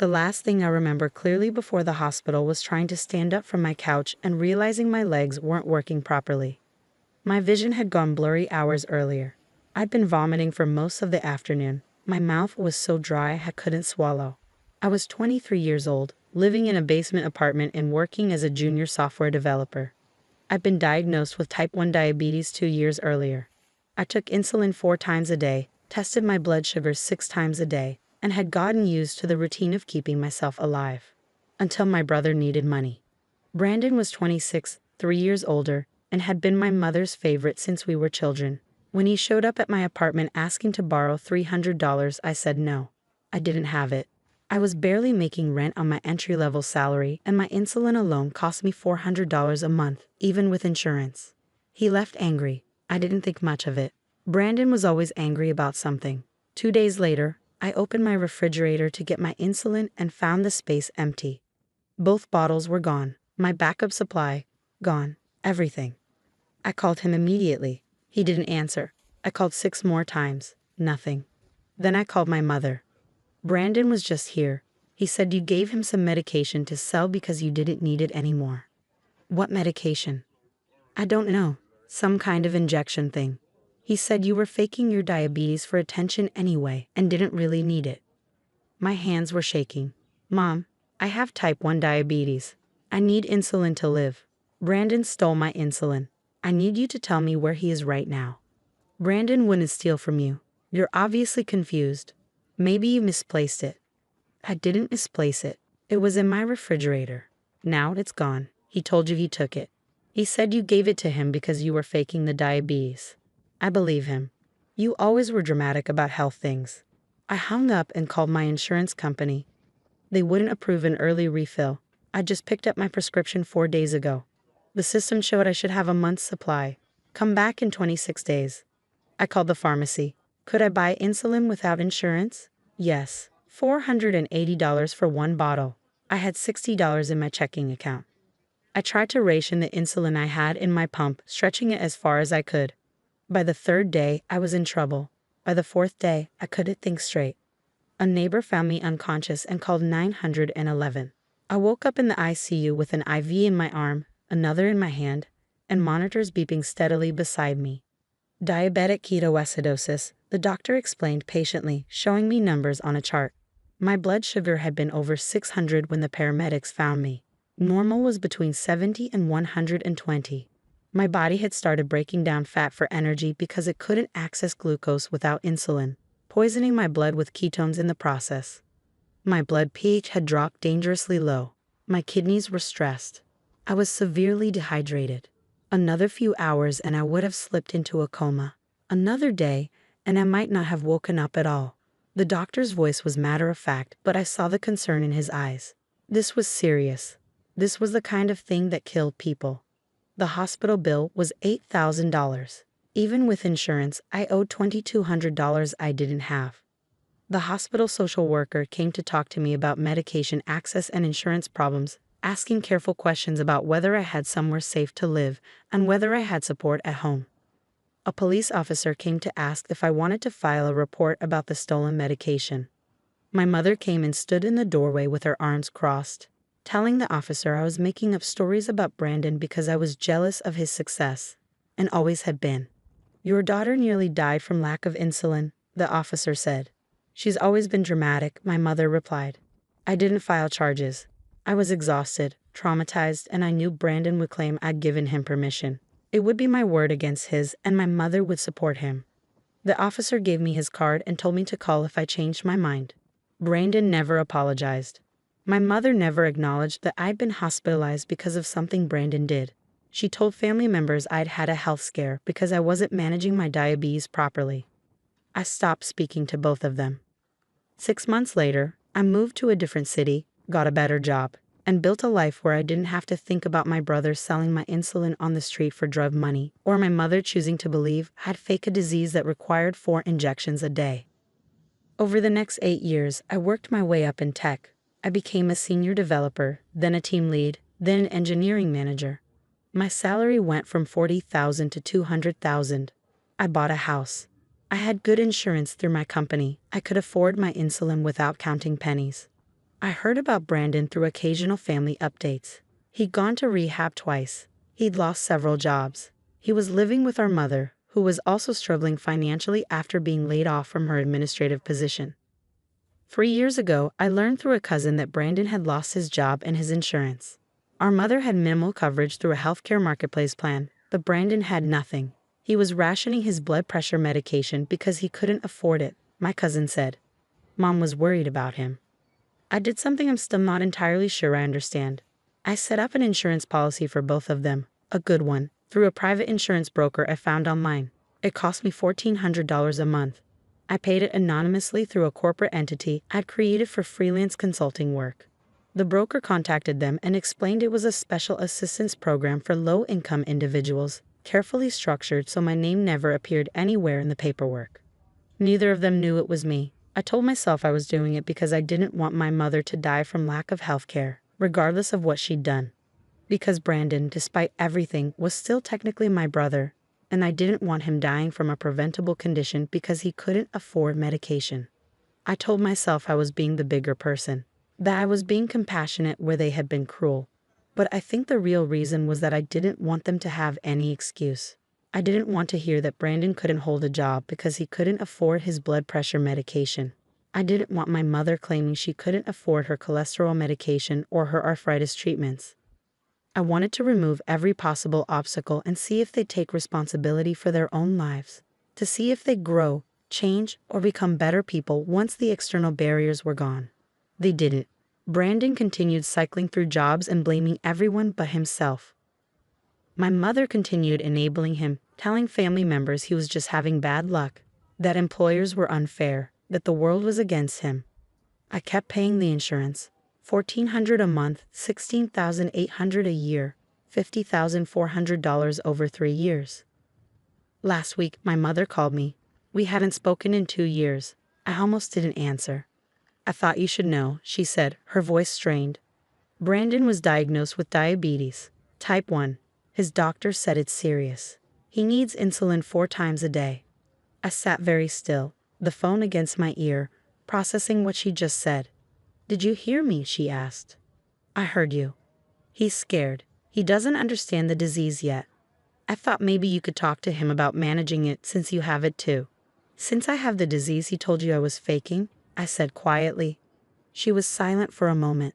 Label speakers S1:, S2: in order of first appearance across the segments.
S1: The last thing I remember clearly before the hospital was trying to stand up from my couch and realizing my legs weren't working properly. My vision had gone blurry hours earlier. I'd been vomiting for most of the afternoon. My mouth was so dry I couldn't swallow. I was 23 years old, living in a basement apartment and working as a junior software developer. I'd been diagnosed with type 1 diabetes 2 years earlier. I took insulin 4 times a day, tested my blood sugar 6 times a day, and had gotten used to the routine of keeping myself alive. Until my brother needed money. Brandon was 26, 3 years older, and had been my mother's favorite since we were children. When he showed up at my apartment asking to borrow $300, I said no. I didn't have it. I was barely making rent on my entry-level salary, and my insulin alone cost me $400 a month, even with insurance. He left angry. I didn't think much of it. Brandon was always angry about something. 2 days later, I opened my refrigerator to get my insulin and found the space empty. Both bottles were gone. My backup supply, gone. Everything. I called him immediately. He didn't answer. I called 6 more times. Nothing. Then I called my mother. Brandon was just here. He said you gave him some medication to sell because you didn't need it anymore. What medication? I don't know. Some kind of injection thing. He said you were faking your diabetes for attention anyway and didn't really need it. My hands were shaking. Mom, I have type 1 diabetes. I need insulin to live. Brandon stole my insulin. I need you to tell me where he is right now. Brandon wouldn't steal from you. You're obviously confused. Maybe you misplaced it. I didn't misplace it. It was in my refrigerator. Now it's gone. He told you he took it. He said you gave it to him because you were faking the diabetes. I believe him. You always were dramatic about health things. I hung up and called my insurance company. They wouldn't approve an early refill. I just picked up my prescription 4 days ago. The system showed I should have a month's supply. Come back in 26 days. I called the pharmacy. Could I buy insulin without insurance? Yes. $480 for 1 bottle. I had $60 in my checking account. I tried to ration the insulin I had in my pump, stretching it as far as I could. By the 3rd day, I was in trouble. By the 4th day, I couldn't think straight. A neighbor found me unconscious and called 911. I woke up in the ICU with an IV in my arm, another in my hand, and monitors beeping steadily beside me. Diabetic ketoacidosis, the doctor explained patiently, showing me numbers on a chart. My blood sugar had been over 600 when the paramedics found me. Normal was between 70 and 120. My body had started breaking down fat for energy because it couldn't access glucose without insulin, poisoning my blood with ketones in the process. My blood pH had dropped dangerously low. My kidneys were stressed. I was severely dehydrated. Another few hours and I would have slipped into a coma. Another day, and I might not have woken up at all. The doctor's voice was matter-of-fact, but I saw the concern in his eyes. This was serious. This was the kind of thing that killed people. The hospital bill was $8,000. Even with insurance, I owed $2,200 I didn't have. The hospital social worker came to talk to me about medication access and insurance problems, asking careful questions about whether I had somewhere safe to live and whether I had support at home. A police officer came to ask if I wanted to file a report about the stolen medication. My mother came and stood in the doorway with her arms crossed, telling the officer I was making up stories about Brandon because I was jealous of his success, and always had been. Your daughter nearly died from lack of insulin, the officer said. She's always been dramatic, my mother replied. I didn't file charges. I was exhausted, traumatized, and I knew Brandon would claim I'd given him permission. It would be my word against his, and my mother would support him. The officer gave me his card and told me to call if I changed my mind. Brandon never apologized. My mother never acknowledged that I'd been hospitalized because of something Brandon did. She told family members I'd had a health scare because I wasn't managing my diabetes properly. I stopped speaking to both of them. 6 months later, I moved to a different city, got a better job, and built a life where I didn't have to think about my brother selling my insulin on the street for drug money, or my mother choosing to believe I'd fake a disease that required 4 injections a day. Over the next 8 years, I worked my way up in tech. I became a senior developer, then a team lead, then an engineering manager. My salary went from $40,000 to $200,000. I bought a house. I had good insurance through my company. I could afford my insulin without counting pennies. I heard about Brandon through occasional family updates. He'd gone to rehab twice. He'd lost several jobs. He was living with our mother, who was also struggling financially after being laid off from her administrative position. 3 years ago, I learned through a cousin that Brandon had lost his job and his insurance. Our mother had minimal coverage through a healthcare marketplace plan, but Brandon had nothing. He was rationing his blood pressure medication because he couldn't afford it, my cousin said. Mom was worried about him. I did something I'm still not entirely sure I understand. I set up an insurance policy for both of them, a good one, through a private insurance broker I found online. It cost me $1,400 a month. I paid it anonymously through a corporate entity I'd created for freelance consulting work. The broker contacted them and explained it was a special assistance program for low-income individuals, carefully structured so my name never appeared anywhere in the paperwork. Neither of them knew it was me. I told myself I was doing it because I didn't want my mother to die from lack of health care, regardless of what she'd done. Because Brandon, despite everything, was still technically my brother, and I didn't want him dying from a preventable condition because he couldn't afford medication. I told myself I was being the bigger person, that I was being compassionate where they had been cruel. But I think the real reason was that I didn't want them to have any excuse. I didn't want to hear that Brandon couldn't hold a job because he couldn't afford his blood pressure medication. I didn't want my mother claiming she couldn't afford her cholesterol medication or her arthritis treatments. I wanted to remove every possible obstacle and see if they'd take responsibility for their own lives, to see if they'd grow, change, or become better people once the external barriers were gone. They didn't. Brandon continued cycling through jobs and blaming everyone but himself. My mother continued enabling him, telling family members he was just having bad luck, that employers were unfair, that the world was against him. I kept paying the insurance, $1,400 a month, $16,800 a year, $50,400 over 3 years. Last week, my mother called me. We hadn't spoken in 2 years. I almost didn't answer. I thought you should know, she said, her voice strained. Brandon was diagnosed with diabetes, type 1. His doctor said it's serious. He needs insulin 4 times a day. I sat very still, the phone against my ear, processing what she just said. Did you hear me? She asked. I heard you. He's scared. He doesn't understand the disease yet. I thought maybe you could talk to him about managing it since you have it too. Since I have the disease he told you I was faking, I said quietly. She was silent for a moment.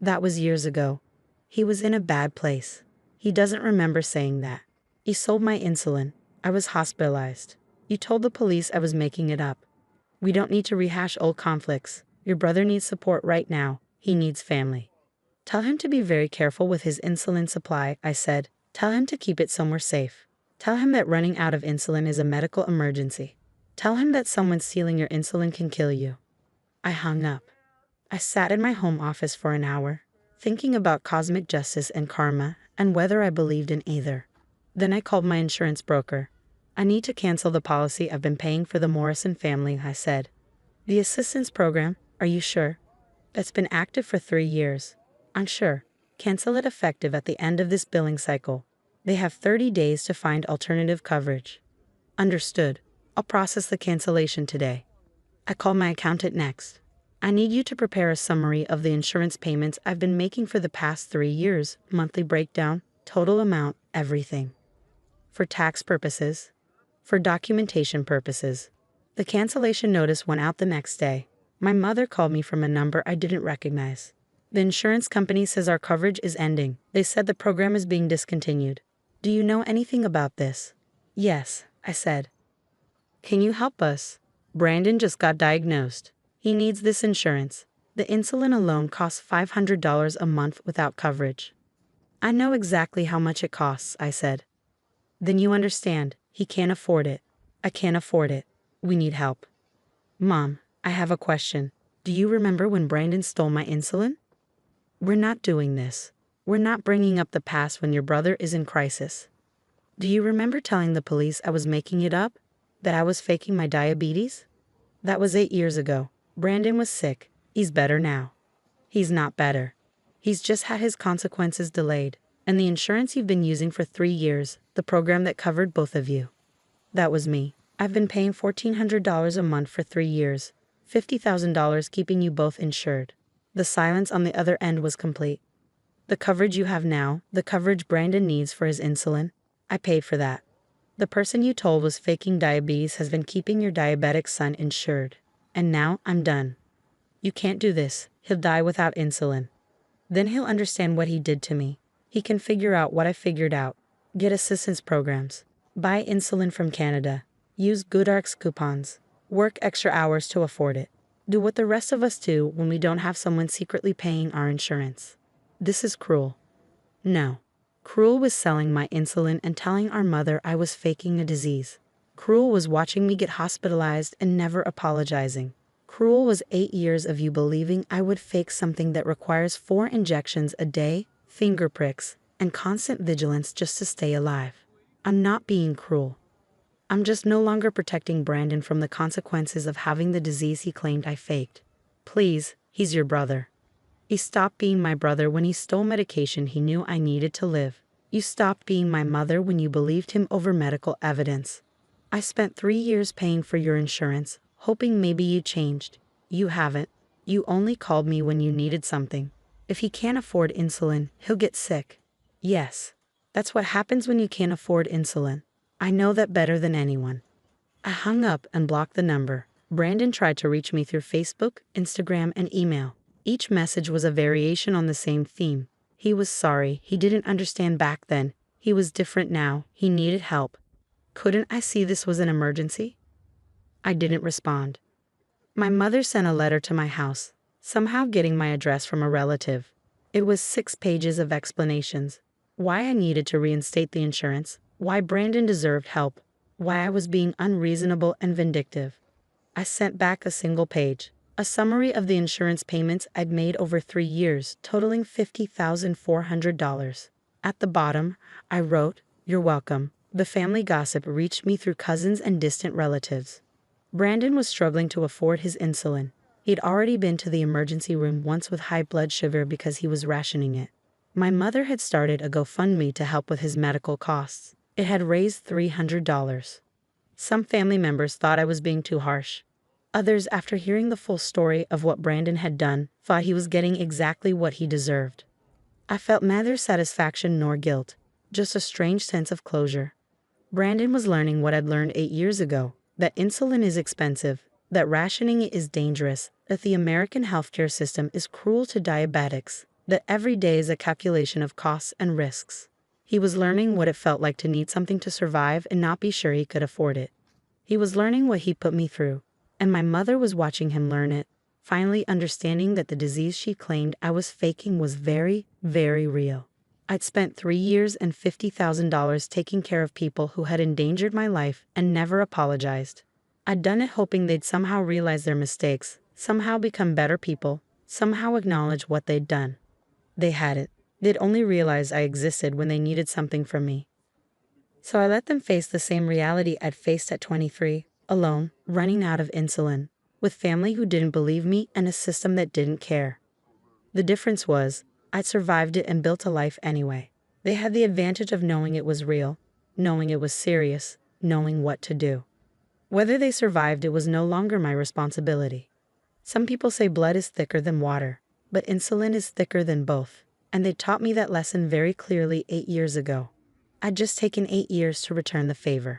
S1: That was years ago. He was in a bad place. He doesn't remember saying that. He sold my insulin. I was hospitalized. You told the police I was making it up. We don't need to rehash old conflicts. Your brother needs support right now. He needs family. Tell him to be very careful with his insulin supply, I said. Tell him to keep it somewhere safe. Tell him that running out of insulin is a medical emergency. Tell him that someone stealing your insulin can kill you. I hung up. I sat in my home office for an hour, thinking about cosmic justice and karma and whether I believed in either. Then I called my insurance broker. I need to cancel the policy I've been paying for the Morrison family, I said. The assistance program, are you sure? That's been active for 3 years. I'm sure. Cancel it effective at the end of this billing cycle. They have 30 days to find alternative coverage. Understood. I'll process the cancellation today. I called my accountant next. I need you to prepare a summary of the insurance payments I've been making for the past 3 years, monthly breakdown, total amount, everything. For tax purposes. For documentation purposes. The cancellation notice went out the next day. My mother called me from a number I didn't recognize. The insurance company says our coverage is ending. They said the program is being discontinued. Do you know anything about this? Yes, I said. Can you help us? Brandon just got diagnosed. He needs this insurance. The insulin alone costs $500 a month without coverage. I know exactly how much it costs, I said. Then you understand. He can't afford it. I can't afford it. We need help. Mom, I have a question. Do you remember when Brandon stole my insulin? We're not doing this. We're not bringing up the past when your brother is in crisis. Do you remember telling the police I was making it up? That I was faking my diabetes? That was 8 years ago. Brandon was sick. He's better now. He's not better. He's just had his consequences delayed, and the insurance you've been using for 3 years, the program that covered both of you. That was me. I've been paying $1,400 a month for 3 years, $50,000 keeping you both insured. The silence on the other end was complete. The coverage you have now, the coverage Brandon needs for his insulin, I paid for that. The person you told was faking diabetes has been keeping your diabetic son insured. And now I'm done. You can't do this. He'll die without insulin. Then he'll understand what he did to me. He can figure out what I figured out. Get assistance programs. Buy insulin from Canada. Use GoodRx coupons. Work extra hours to afford it. Do what the rest of us do when we don't have someone secretly paying our insurance. This is cruel. No. Cruel was selling my insulin and telling our mother I was faking a disease. Cruel was watching me get hospitalized and never apologizing. Cruel was 8 years of you believing I would fake something that requires 4 injections a day, finger pricks, and constant vigilance just to stay alive. I'm not being cruel. I'm just no longer protecting Brandon from the consequences of having the disease he claimed I faked. Please, he's your brother. He stopped being my brother when he stole medication he knew I needed to live. You stopped being my mother when you believed him over medical evidence. I spent 3 years paying for your insurance, hoping maybe you changed. You haven't. You only called me when you needed something. If he can't afford insulin, he'll get sick. Yes, that's what happens when you can't afford insulin. I know that better than anyone. I hung up and blocked the number. Brandon tried to reach me through Facebook, Instagram, and email. Each message was a variation on the same theme. He was sorry, he didn't understand back then. He was different now, he needed help. Couldn't I see this was an emergency? I didn't respond. My mother sent a letter to my house, somehow getting my address from a relative. It was 6 pages of explanations. Why I needed to reinstate the insurance, why Brandon deserved help, why I was being unreasonable and vindictive. I sent back a single page, a summary of the insurance payments I'd made over 3 years, totaling $50,400. At the bottom, I wrote, "You're welcome." The family gossip reached me through cousins and distant relatives. Brandon was struggling to afford his insulin. He'd already been to the emergency room once with high blood sugar because he was rationing it. My mother had started a GoFundMe to help with his medical costs. It had raised $300. Some family members thought I was being too harsh. Others, after hearing the full story of what Brandon had done, thought he was getting exactly what he deserved. I felt neither satisfaction nor guilt, just a strange sense of closure. Brandon was learning what I'd learned 8 years ago, that insulin is expensive, that rationing it is dangerous, that the American healthcare system is cruel to diabetics, that every day is a calculation of costs and risks. He was learning what it felt like to need something to survive and not be sure he could afford it. He was learning what he put me through, and my mother was watching him learn it, finally understanding that the disease she claimed I was faking was very, very real. I'd spent 3 years and $50,000 taking care of people who had endangered my life and never apologized. I'd done it hoping they'd somehow realize their mistakes, somehow become better people, somehow acknowledge what they'd done. They hadn't. They'd only realized I existed when they needed something from me. So I let them face the same reality I'd faced at 23, alone, running out of insulin, with family who didn't believe me and a system that didn't care. The difference was, I'd survived it and built a life anyway. They had the advantage of knowing it was real, knowing it was serious, knowing what to do. Whether they survived it was no longer my responsibility. Some people say blood is thicker than water, but insulin is thicker than both, and they taught me that lesson very clearly 8 years ago. I'd just taken 8 years to return the favor.